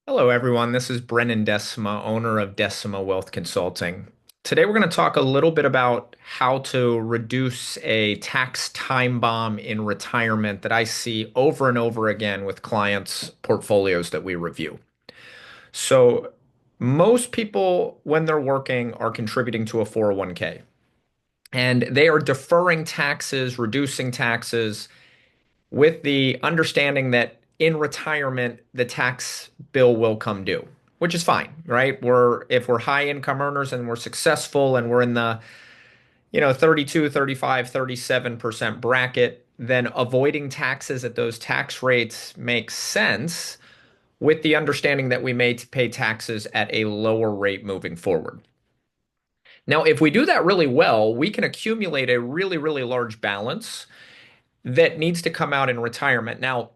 Hello, everyone. This is Brennan Decima, owner of Decima Wealth Consulting. Today, we're going to talk a little bit about how to reduce a tax time bomb in retirement that I see over and over again with clients' portfolios that we review. So, most people, when they're working, are contributing to a 401k and they are deferring taxes, reducing taxes, with the understanding that in retirement, the tax bill will come due, which is fine, right? If we're high income earners and we're successful and we're in the, 32, 35, 37% bracket, then avoiding taxes at those tax rates makes sense with the understanding that we may pay taxes at a lower rate moving forward. Now, if we do that really well, we can accumulate a really, really large balance that needs to come out in retirement. Now,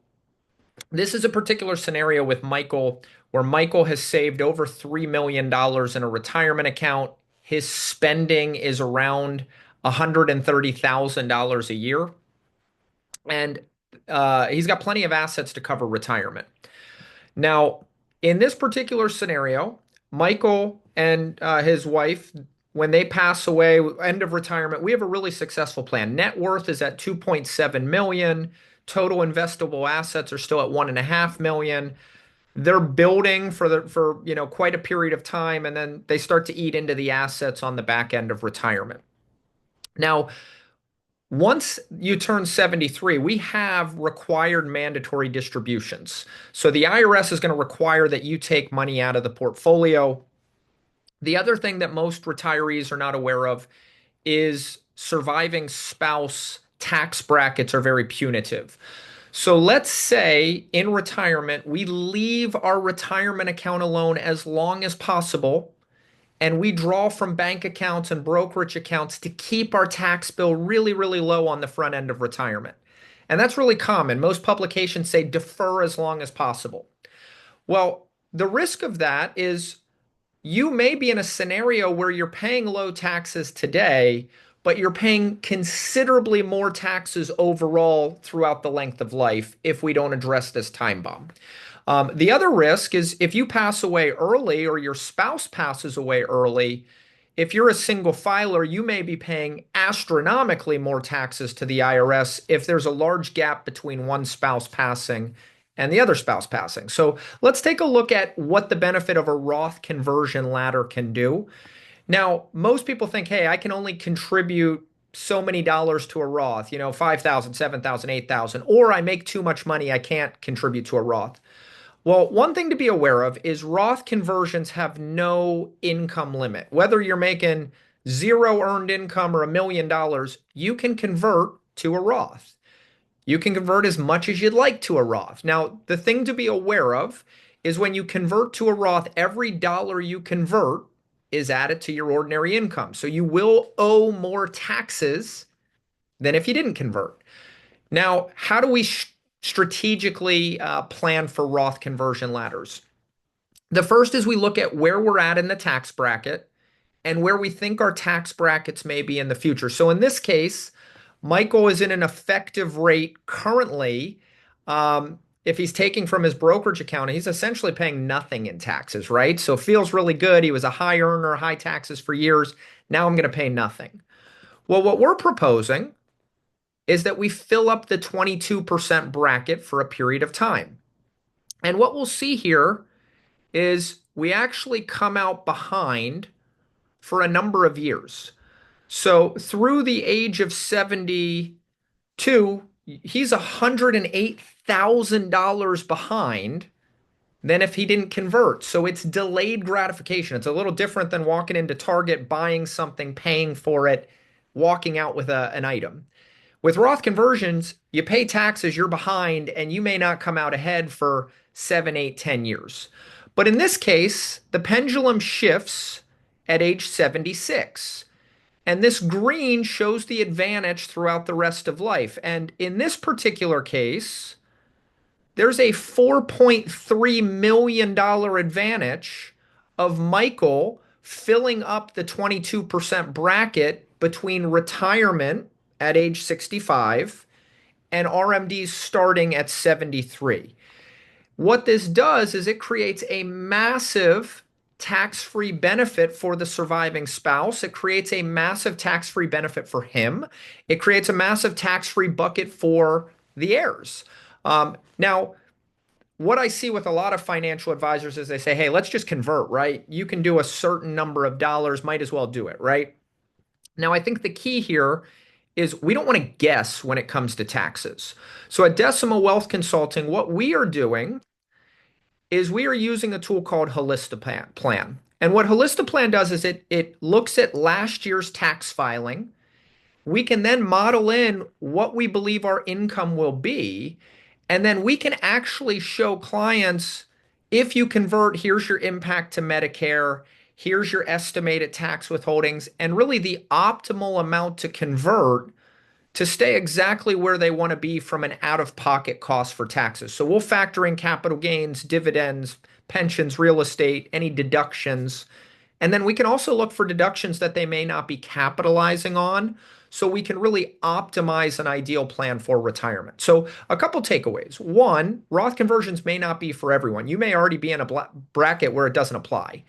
this is a particular scenario with Michael where Michael has saved over $3 million dollars in a retirement account. His spending is around $130,000 a year. And he's got plenty of assets to cover retirement. Now, in this particular scenario, Michael and his wife, when they pass away, end of retirement, we have a really successful plan. Net worth is at 2.7 million. Total investable assets are still at 1.5 million. They're building for quite a period of time, and then they start to eat into the assets on the back end of retirement. Now, once you turn 73, we have required mandatory distributions. So the IRS is going to require that you take money out of the portfolio. The other thing that most retirees are not aware of is surviving spouse tax brackets are very punitive. So let's say in retirement, we leave our retirement account alone as long as possible, and we draw from bank accounts and brokerage accounts to keep our tax bill really, really low on the front end of retirement. And that's really common. Most publications say defer as long as possible. Well, the risk of that is you may be in a scenario where you're paying low taxes today, but you're paying considerably more taxes overall throughout the length of life if we don't address this time bomb. The other risk is if you pass away early or your spouse passes away early, if you're a single filer, you may be paying astronomically more taxes to the IRS if there's a large gap between one spouse passing and the other spouse passing. So let's take a look at what the benefit of a Roth conversion ladder can do. Now, most people think, hey, I can only contribute so many dollars to a Roth, 5,000, 7,000, 8,000, or I make too much money, I can't contribute to a Roth. Well, one thing to be aware of is Roth conversions have no income limit. Whether you're making zero earned income or $1 million, you can convert to a Roth. You can convert as much as you'd like to a Roth. Now, the thing to be aware of is when you convert to a Roth, every dollar you convert is added to your ordinary income. So you will owe more taxes than if you didn't convert. Now, how do we strategically plan for Roth conversion ladders? The first is we look at where we're at in the tax bracket and where we think our tax brackets may be in the future. So in this case, Michael is in an effective rate currently. If he's taking from his brokerage account, he's essentially paying nothing in taxes, right? So it feels really good. He was a high earner, high taxes for years. Now I'm going to pay nothing. Well, what we're proposing is that we fill up the 22% bracket for a period of time. And what we'll see here is we actually come out behind for a number of years. So through the age of 72, he's $108,000 behind than if he didn't convert. So it's delayed gratification. It's a little different than walking into Target, buying something, paying for it, walking out with an item. With Roth conversions, you pay taxes, you're behind, and you may not come out ahead for 7, 8, 10 years. But in this case, the pendulum shifts at age 76. And this green shows the advantage throughout the rest of life. And in this particular case, there's a $4.3 million advantage of Michael filling up the 22% bracket between retirement at age 65 and RMDs starting at 73. What this does is it creates a massive tax-free benefit for the surviving spouse. It creates a massive tax-free benefit for him. It creates a massive tax-free bucket for the heirs. Now, what I see with a lot of financial advisors is they say, hey, let's just convert, right? You can do a certain number of dollars, might as well do it, right? Now, I think the key here is we don't want to guess when it comes to taxes. So at Decima Wealth Consulting, what we are doing is we are using a tool called Plan. And what Plan does is it looks at last year's tax filing. We can then model in what we believe our income will be. And then we can actually show clients, if you convert, here's your impact to Medicare, here's your estimated tax withholdings, and really the optimal amount to convert to stay exactly where they want to be from an out-of-pocket cost for taxes. So we'll factor in capital gains, dividends, pensions, real estate, any deductions. And then we can also look for deductions that they may not be capitalizing on. So we can really optimize an ideal plan for retirement. So a couple takeaways. One, Roth conversions may not be for everyone. You may already be in a bracket where it doesn't apply.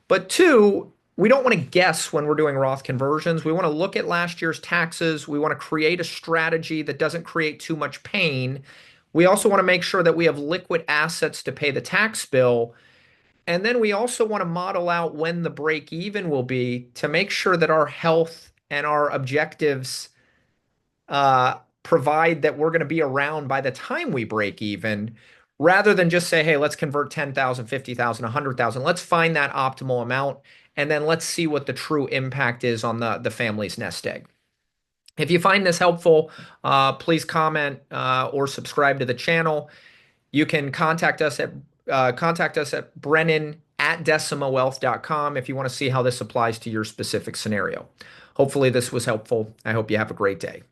But two, we don't want to guess when we're doing Roth conversions. We want to look at last year's taxes. We want to create a strategy that doesn't create too much pain. We also want to make sure that we have liquid assets to pay the tax bill. And then we also want to model out when the break even will be to make sure that our health and our objectives provide that we're going to be around by the time we break even, rather than just say, hey, let's convert 10,000, 50,000, 100,000. Let's find that optimal amount. And then let's see what the true impact is on the family's nest egg. If you find this helpful, please comment or subscribe to the channel. You can contact us at brennan@decimawealth.com if you want to see how this applies to your specific scenario. Hopefully this was helpful. I hope you have a great day.